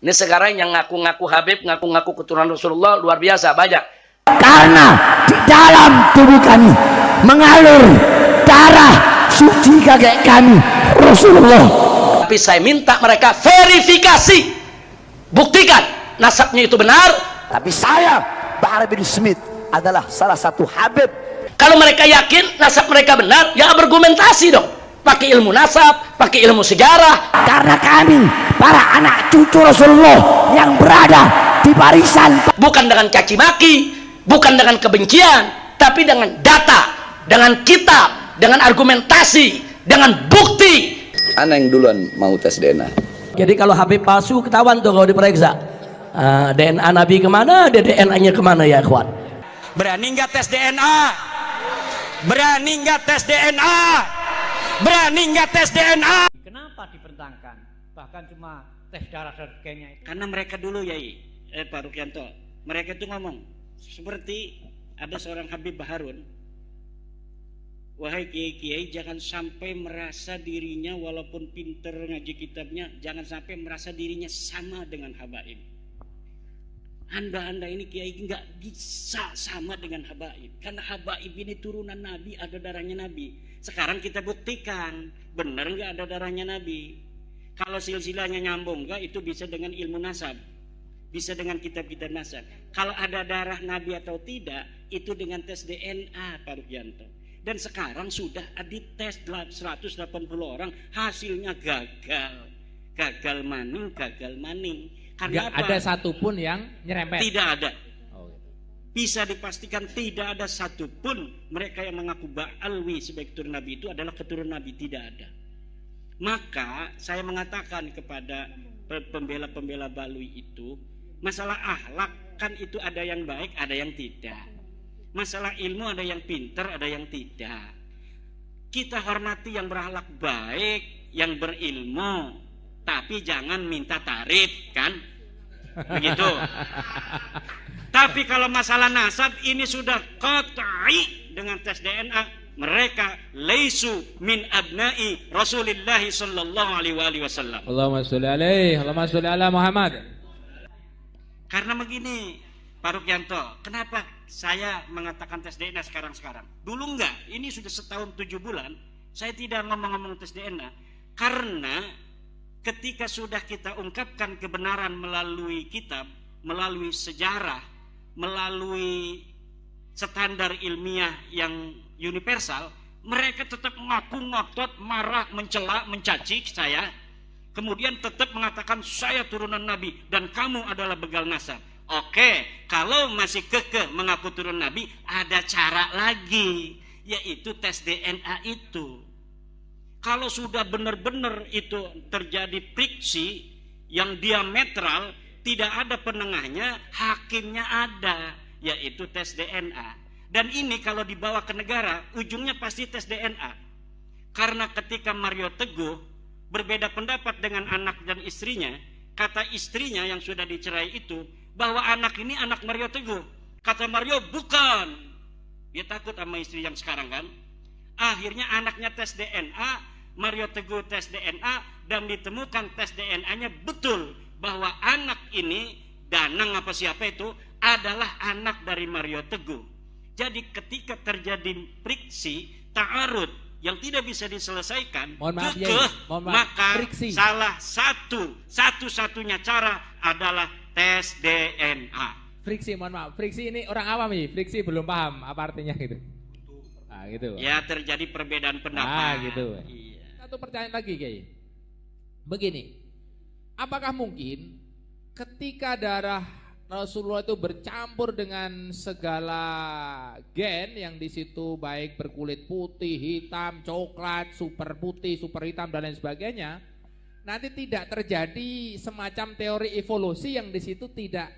Ini sekarang yang ngaku-ngaku Habib, ngaku-ngaku keturunan Rasulullah luar biasa banyak. Karena di dalam tubuh kami mengalir darah suci kakek kami Rasulullah. Tapi saya minta mereka verifikasi, buktikan nasabnya itu benar. Tapi saya, Bahar bin Smith, adalah salah satu Habib. Kalau mereka yakin nasab mereka benar, ya argumentasi dong. Pakai ilmu nasab, pakai ilmu sejarah. Karena kami para anak cucu Rasulullah yang berada di barisan, Bukan dengan caci maki, bukan dengan kebencian, tapi dengan data, dengan kitab, dengan argumentasi, dengan bukti. Ana yang duluan mau tes DNA. Jadi kalau Habib palsu ketahuan tuh kalau diperiksa. DNA Nabi kemana, DNA-nya kemana ya ikhwan? Berani nggak tes DNA? Berani nggak tes DNA? Berani nggak tes DNA? Kenapa dipertentangkan? Bahkan cuma tes darah dan sebagainya itu. Karena mereka dulu Pak Rukianto, mereka itu ngomong seperti ada seorang Habib Baharun, wahai kiai-kiai, jangan sampai merasa dirinya walaupun pinter ngaji kitabnya, jangan sampai merasa dirinya sama dengan habaib. Anda ini kiai nggak bisa sama dengan habaib, karena habaib ini turunan Nabi, ada darahnya Nabi. Sekarang kita buktikan benar nggak ada darahnya Nabi. Kalau silsilahnya nyambung nggak, itu bisa dengan ilmu nasab, bisa dengan kitab-kitab nasab. Kalau ada darah Nabi atau tidak, itu dengan tes DNA, Pak Rukianto. Dan sekarang sudah dites 180 orang, hasilnya gagal maning. Karena Nggak ada satupun yang nyerempet. Tidak ada. Oh, gitu. Bisa dipastikan tidak ada satupun mereka yang mengaku Ba'alwi sebagai keturunan Nabi itu adalah keturunan Nabi, tidak ada. Maka saya mengatakan kepada pembela-pembela Balwi itu, masalah akhlak kan itu ada yang baik, ada yang tidak. Masalah ilmu ada yang pintar, ada yang tidak. Kita hormati yang berakhlak baik, yang berilmu, tapi jangan minta tarif, kan? Begitu. Tapi kalau masalah nasab ini sudah qat'i dengan tes DNA, mereka laisu min abna'i Rasulillah sallallahu alaihi wasallam. Allahumma sholli alaihi, Allahumma sholli ala Muhammad. Karena begini, Pak Rukianto, kenapa saya mengatakan tes DNA sekarang? Dulu enggak, ini sudah setahun 7 bulan saya tidak ngomong-ngomong tes DNA. Karena ketika sudah kita ungkapkan kebenaran melalui kitab, melalui sejarah, melalui standar ilmiah yang universal, mereka tetap ngaku ngotot, marah, mencela, mencaci saya, kemudian tetap mengatakan saya turunan Nabi dan kamu adalah begal nasab. Oke, kalau masih kekeh mengaku turun Nabi, ada cara lagi, yaitu tes DNA itu. Kalau sudah benar-benar itu terjadi friksi yang diametral, tidak ada penengahnya, hakimnya ada, yaitu tes DNA. Dan ini kalau dibawa ke negara, ujungnya pasti tes DNA. Karena ketika Mario Teguh berbeda pendapat dengan anak dan istrinya, kata istrinya yang sudah dicerai itu, bahwa anak ini anak Mario Teguh. Kata Mario, bukan. Dia takut sama istri yang sekarang kan. Akhirnya anaknya tes DNA, Mario Teguh tes DNA, dan ditemukan tes DNA-nya betul bahwa anak ini, Danang apa siapa itu, adalah anak dari Mario Teguh. Jadi ketika terjadi friksi, ta'arud yang tidak bisa diselesaikan, maka friksi. salah satu-satunya cara adalah tes DNA. Friksi, mohon maaf. Friksi ini orang awam nih. Friksi belum paham apa artinya gitu. Ah, gitu. Ya, terjadi perbedaan pendapat. Ah, gitu. Iya. Satu pertanyaan lagi, Kiai. Begini, apakah mungkin ketika darah Rasulullah itu bercampur dengan segala gen yang di situ baik berkulit putih, hitam, coklat, super putih, super hitam dan lain sebagainya, nanti tidak terjadi semacam teori evolusi yang di situ tidak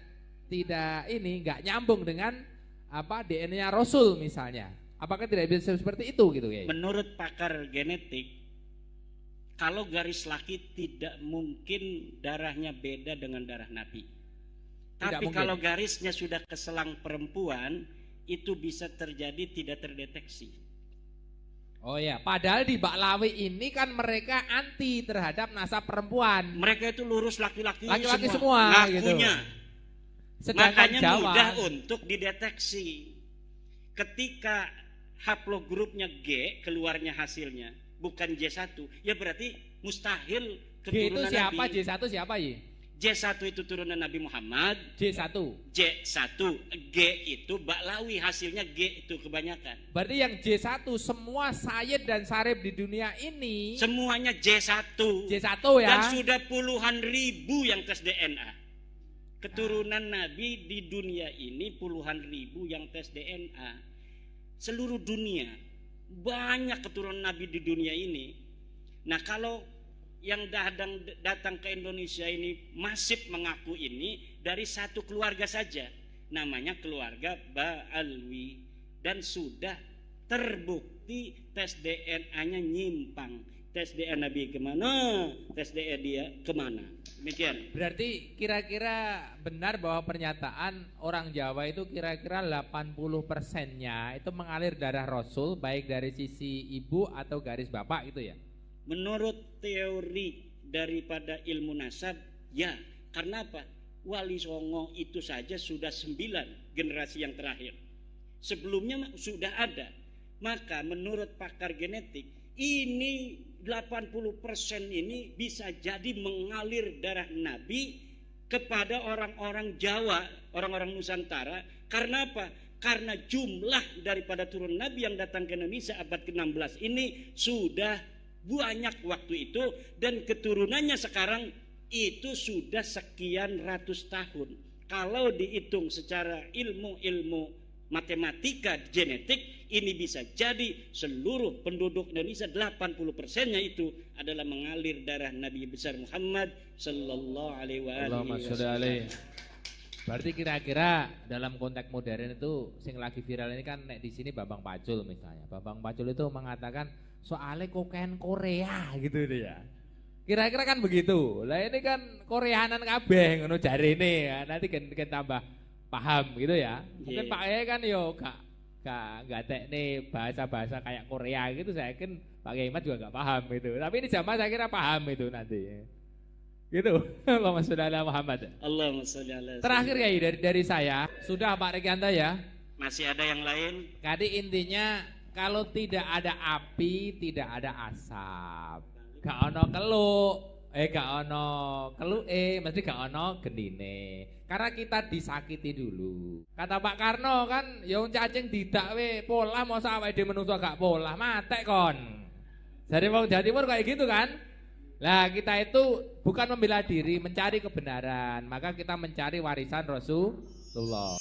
nggak nyambung dengan apa DNA Rasul misalnya. Apakah tidak bisa seperti itu gitu, Kiai? Menurut pakar genetik, kalau garis laki tidak mungkin darahnya beda dengan darah Nabi. Tapi kalau garisnya sudah ke selang perempuan, itu bisa terjadi tidak terdeteksi. Oh ya, padahal di Baklawi ini kan mereka anti terhadap nasab perempuan. Mereka itu lurus laki-laki semua gitu. ngakunya. Sedangkan Makanya Jawa mudah untuk dideteksi. Ketika haplogrupnya G keluarnya hasilnya bukan J1, ya berarti mustahil G itu keturunan siapa? Nabi. J1 siapa ya? J1 itu turunan Nabi Muhammad. J1. J1, G itu Baklawi, hasilnya G itu kebanyakan. Berarti yang J1 semua Sayyid dan Sarib di dunia ini Semuanya J1. J1 ya. Dan sudah puluhan ribu yang tes DNA. Keturunan Nabi di dunia ini puluhan ribu yang tes DNA. Seluruh dunia banyak keturunan Nabi di dunia ini. Nah, kalau yang datang ke Indonesia ini masif mengaku ini dari satu keluarga saja, namanya keluarga Ba'alwi, dan sudah terbukti tes DNA-nya nyimpang. Tes DNA Nabi kemana, tes DNA dia kemana. Demikian. Berarti kira-kira benar bahwa pernyataan orang Jawa itu kira-kira 80%-nya itu mengalir darah Rasul, baik dari sisi ibu atau garis bapak itu ya? Menurut teori daripada ilmu nasab, ya. Karena apa? Wali Songo itu saja sudah 9 generasi yang terakhir. Sebelumnya sudah ada. Maka menurut pakar genetik, ini 80% ini bisa jadi mengalir darah Nabi kepada orang-orang Jawa, orang-orang Nusantara. Karena apa? Karena jumlah daripada turun Nabi yang datang ke Indonesia abad ke-16 ini sudah banyak waktu itu, dan keturunannya sekarang itu sudah sekian ratus tahun. Kalau dihitung secara ilmu matematika genetik, ini bisa jadi seluruh penduduk Indonesia 80%-nya itu adalah mengalir darah Nabi besar Muhammad sallallahu alaihi wasallam. Berarti kira-kira dalam konteks modern itu sing lagi viral ini kan nek di sini Bambang Pacul misalnya. Bambang Pacul itu mengatakan soalnya kokain Korea gitu ya. Kira-kira kan begitu. Lah ini kan Koreanan kabeh ngono jarene ya. Nanti kan tambah paham gitu ya. Mungkin Pak Kiai kan yo gak teknik bahasa-bahasa kayak Korea gitu, saya yakin Pak Kiai Mat juga gak paham gitu. Tapi ini jamaah saya kira paham itu nanti. Gitu. Allahumma sholli ala Muhammad. Allahumma sholli ala. Terakhir ya dari saya, sudah Pak Rekianto ya. Masih ada yang lain? Tadi intinya kalau tidak ada api, tidak ada asap. Gak ono keluk, gak ono keluk, mesti gak ono gendine. Karena kita disakiti dulu. Kata Pak Karno kan, ya cacing didak we pola, masa awake dhewe menungso gak pola, matek kon. Jadi wong Jawa Timur kayak gitu kan? Lah kita itu bukan membela diri, mencari kebenaran. Maka kita mencari warisan Rasulullah.